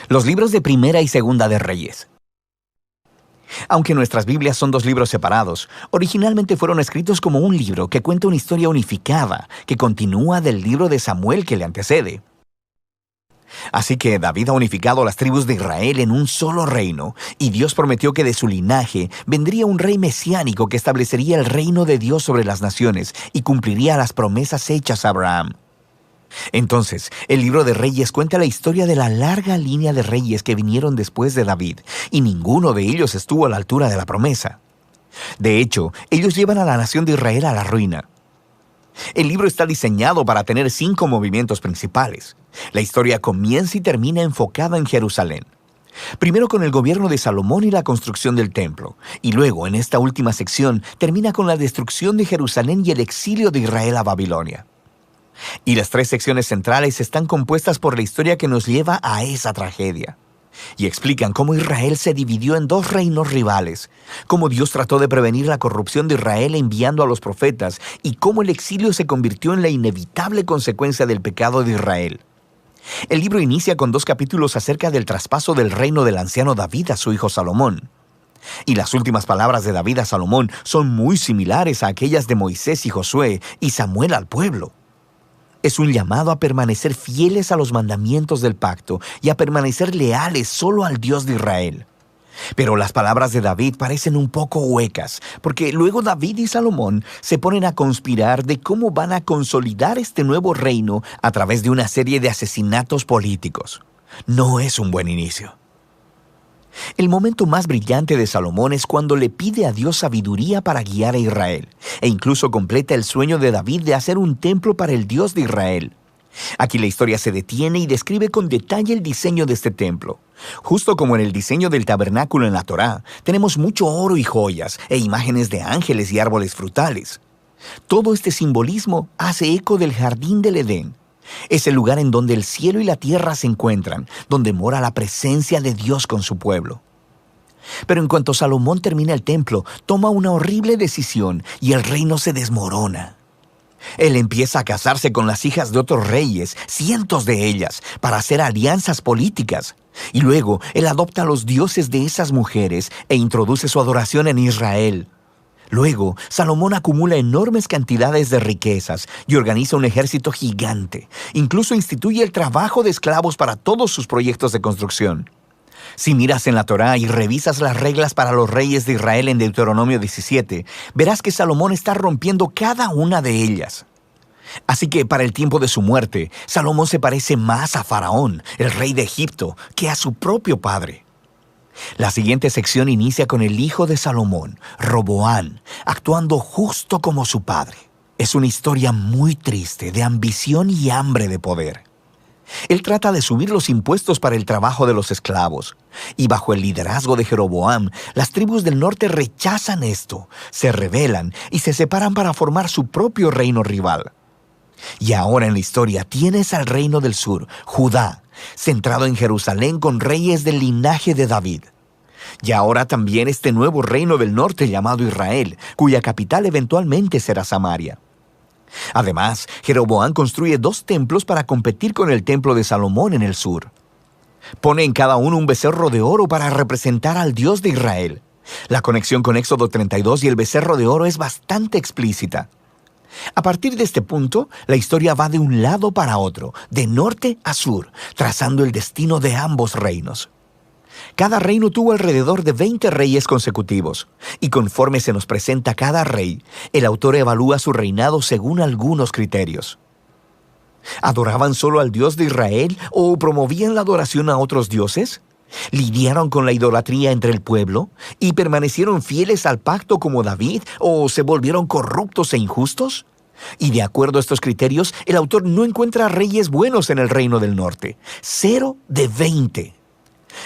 Los libros de Primera y Segunda de Reyes. Aunque nuestras Biblias son dos libros separados, originalmente fueron escritos como un libro que cuenta una historia unificada que continúa del libro de Samuel que le antecede. Así que David ha unificado las tribus de Israel en un solo reino, y Dios prometió que de su linaje vendría un rey mesiánico que establecería el reino de Dios sobre las naciones y cumpliría las promesas hechas a Abraham. Entonces, el libro de Reyes cuenta la historia de la larga línea de reyes que vinieron después de David, y ninguno de ellos estuvo a la altura de la promesa. De hecho, ellos llevan a la nación de Israel a la ruina. El libro está diseñado para tener 5 movimientos principales. La historia comienza y termina enfocada en Jerusalén. Primero con el gobierno de Salomón y la construcción del templo, y luego, en esta última sección, termina con la destrucción de Jerusalén y el exilio de Israel a Babilonia. Y las 3 secciones centrales están compuestas por la historia que nos lleva a esa tragedia. Y explican cómo Israel se dividió en 2 reinos rivales, cómo Dios trató de prevenir la corrupción de Israel enviando a los profetas, y cómo el exilio se convirtió en la inevitable consecuencia del pecado de Israel. El libro inicia con 2 capítulos acerca del traspaso del reino del anciano David a su hijo Salomón. Y las últimas palabras de David a Salomón son muy similares a aquellas de Moisés y Josué y Samuel al pueblo. Es un llamado a permanecer fieles a los mandamientos del pacto y a permanecer leales solo al Dios de Israel. Pero las palabras de David parecen un poco huecas, porque luego David y Salomón se ponen a conspirar de cómo van a consolidar este nuevo reino a través de una serie de asesinatos políticos. No es un buen inicio. El momento más brillante de Salomón es cuando le pide a Dios sabiduría para guiar a Israel, e incluso completa el sueño de David de hacer un templo para el Dios de Israel. Aquí la historia se detiene y describe con detalle el diseño de este templo. Justo como en el diseño del tabernáculo en la Torá, tenemos mucho oro y joyas, e imágenes de ángeles y árboles frutales. Todo este simbolismo hace eco del jardín del Edén. Es el lugar en donde el cielo y la tierra se encuentran, donde mora la presencia de Dios con su pueblo. Pero en cuanto Salomón termina el templo, toma una horrible decisión y el reino se desmorona. Él empieza a casarse con las hijas de otros reyes, cientos de ellas, para hacer alianzas políticas. Y luego, él adopta a los dioses de esas mujeres e introduce su adoración en Israel. Luego, Salomón acumula enormes cantidades de riquezas y organiza un ejército gigante. Incluso instituye el trabajo de esclavos para todos sus proyectos de construcción. Si miras en la Torá y revisas las reglas para los reyes de Israel en Deuteronomio 17, verás que Salomón está rompiendo cada una de ellas. Así que para el tiempo de su muerte, Salomón se parece más a Faraón, el rey de Egipto, que a su propio padre. La siguiente sección inicia con el hijo de Salomón, Roboam, actuando justo como su padre. Es una historia muy triste de ambición y hambre de poder. Él trata de subir los impuestos para el trabajo de los esclavos, y bajo el liderazgo de Jeroboam, las tribus del norte rechazan esto, se rebelan y se separan para formar su propio reino rival. Y ahora en la historia tienes al reino del sur, Judá, centrado en Jerusalén con reyes del linaje de David. Y ahora también este nuevo reino del norte llamado Israel, cuya capital eventualmente será Samaria. Además, Jeroboam construye 2 templos para competir con el templo de Salomón en el sur. Pone en cada uno un becerro de oro para representar al Dios de Israel. La conexión con Éxodo 32 y el becerro de oro es bastante explícita. A partir de este punto, la historia va de un lado para otro, de norte a sur, trazando el destino de ambos reinos. Cada reino tuvo alrededor de 20 reyes consecutivos, y conforme se nos presenta cada rey, el autor evalúa su reinado según algunos criterios. ¿Adoraban solo al Dios de Israel o promovían la adoración a otros dioses? ¿Lidiaron con la idolatría entre el pueblo y permanecieron fieles al pacto como David o se volvieron corruptos e injustos? Y de acuerdo a estos criterios, el autor no encuentra reyes buenos en el reino del norte. 0 de 20.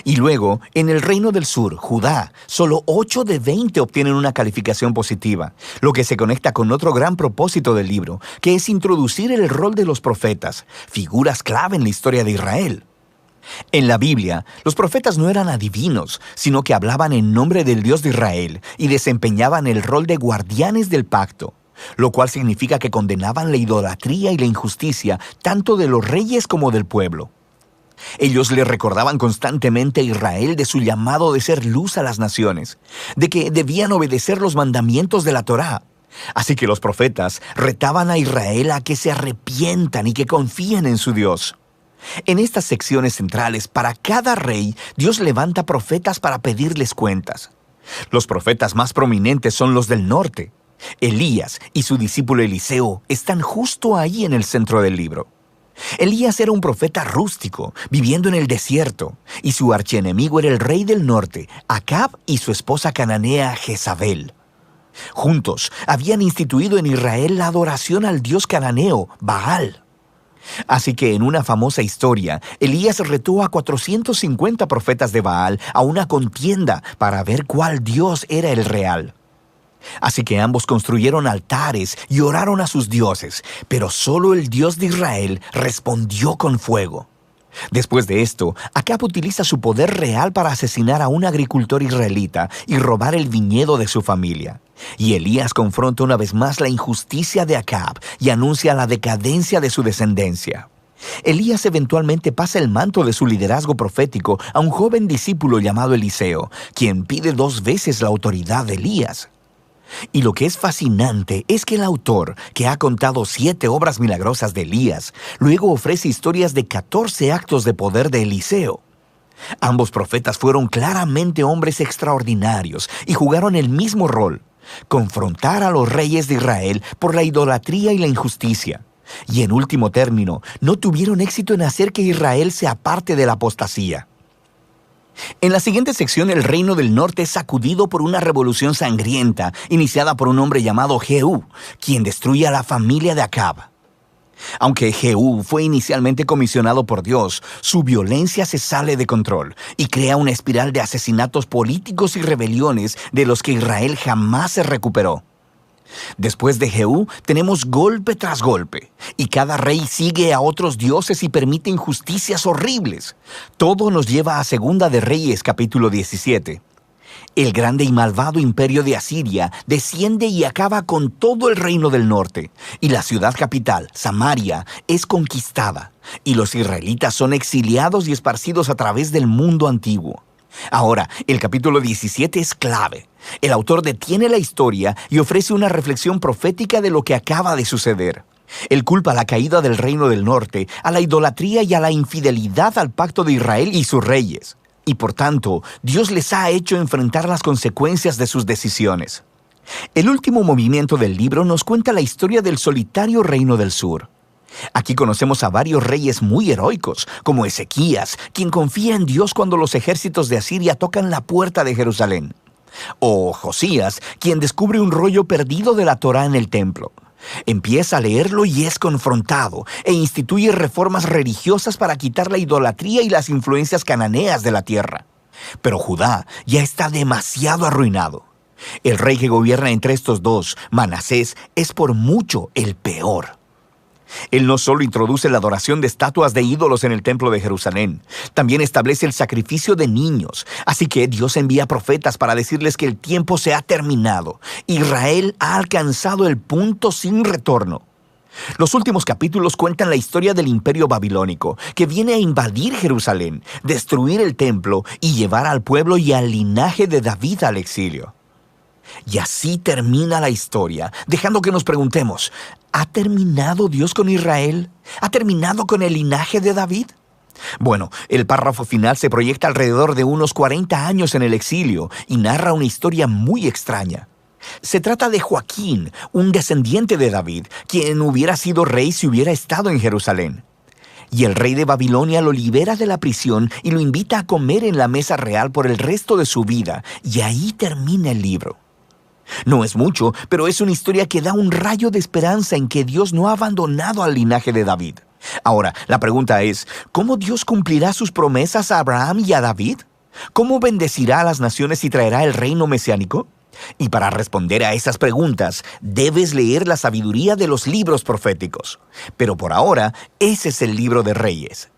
Y luego, en el reino del sur, Judá, solo 8 de 20 obtienen una calificación positiva, lo que se conecta con otro gran propósito del libro, que es introducir el rol de los profetas, figuras clave en la historia de Israel. En la Biblia, los profetas no eran adivinos, sino que hablaban en nombre del Dios de Israel y desempeñaban el rol de guardianes del pacto, lo cual significa que condenaban la idolatría y la injusticia tanto de los reyes como del pueblo. Ellos le recordaban constantemente a Israel de su llamado de ser luz a las naciones, de que debían obedecer los mandamientos de la Torá. Así que los profetas retaban a Israel a que se arrepientan y que confíen en su Dios. En estas secciones centrales, para cada rey, Dios levanta profetas para pedirles cuentas. Los profetas más prominentes son los del norte. Elías y su discípulo Eliseo están justo ahí en el centro del libro. Elías era un profeta rústico, viviendo en el desierto, y su archienemigo era el rey del norte, Acab, y su esposa cananea Jezabel. Juntos habían instituido en Israel la adoración al dios cananeo, Baal. Así que en una famosa historia, Elías retó a 450 profetas de Baal a una contienda para ver cuál dios era el real. Así que ambos construyeron altares y oraron a sus dioses, pero solo el Dios de Israel respondió con fuego. Después de esto, Acab utiliza su poder real para asesinar a un agricultor israelita y robar el viñedo de su familia. Y Elías confronta una vez más la injusticia de Acab y anuncia la decadencia de su descendencia. Elías eventualmente pasa el manto de su liderazgo profético a un joven discípulo llamado Eliseo, quien pide 2 veces la autoridad de Elías. Y lo que es fascinante es que el autor, que ha contado 7 obras milagrosas de Elías, luego ofrece historias de 14 actos de poder de Eliseo. Ambos profetas fueron claramente hombres extraordinarios y jugaron el mismo rol: confrontar a los reyes de Israel por la idolatría y la injusticia. Y en último término, no tuvieron éxito en hacer que Israel se aparte de la apostasía. En la siguiente sección, el reino del norte es sacudido por una revolución sangrienta iniciada por un hombre llamado Jehú, quien destruye a la familia de Acab. Aunque Jehú fue inicialmente comisionado por Dios, su violencia se sale de control y crea una espiral de asesinatos políticos y rebeliones de los que Israel jamás se recuperó. Después de Jehú, tenemos golpe tras golpe, y cada rey sigue a otros dioses y permite injusticias horribles. Todo nos lleva a Segunda de Reyes, capítulo 17. El grande y malvado imperio de Asiria desciende y acaba con todo el reino del norte, y la ciudad capital, Samaria, es conquistada, y los israelitas son exiliados y esparcidos a través del mundo antiguo. Ahora, el capítulo 17 es clave. El autor detiene la historia y ofrece una reflexión profética de lo que acaba de suceder. Él culpa la caída del reino del norte a la idolatría y a la infidelidad al pacto de Israel y sus reyes. Y por tanto, Dios les ha hecho enfrentar las consecuencias de sus decisiones. El último movimiento del libro nos cuenta la historia del solitario reino del sur. Aquí conocemos a varios reyes muy heroicos, como Ezequías, quien confía en Dios cuando los ejércitos de Asiria tocan la puerta de Jerusalén. O Josías, quien descubre un rollo perdido de la Torá en el templo. Empieza a leerlo y es confrontado, e instituye reformas religiosas para quitar la idolatría y las influencias cananeas de la tierra. Pero Judá ya está demasiado arruinado. El rey que gobierna entre estos dos, Manasés, es por mucho el peor. Él no solo introduce la adoración de estatuas de ídolos en el templo de Jerusalén, también establece el sacrificio de niños. Así que Dios envía profetas para decirles que el tiempo se ha terminado. Israel ha alcanzado el punto sin retorno. Los últimos capítulos cuentan la historia del imperio babilónico, que viene a invadir Jerusalén, destruir el templo y llevar al pueblo y al linaje de David al exilio. Y así termina la historia, dejando que nos preguntemos: ¿ha terminado Dios con Israel? ¿Ha terminado con el linaje de David? Bueno, el párrafo final se proyecta alrededor de unos 40 años en el exilio y narra una historia muy extraña. Se trata de Joaquín, un descendiente de David, quien hubiera sido rey si hubiera estado en Jerusalén. Y el rey de Babilonia lo libera de la prisión y lo invita a comer en la mesa real por el resto de su vida, y ahí termina el libro. No es mucho, pero es una historia que da un rayo de esperanza en que Dios no ha abandonado al linaje de David. Ahora, la pregunta es: ¿cómo Dios cumplirá sus promesas a Abraham y a David? ¿Cómo bendecirá a las naciones y traerá el reino mesiánico? Y para responder a esas preguntas, debes leer la sabiduría de los libros proféticos. Pero por ahora, ese es el libro de Reyes.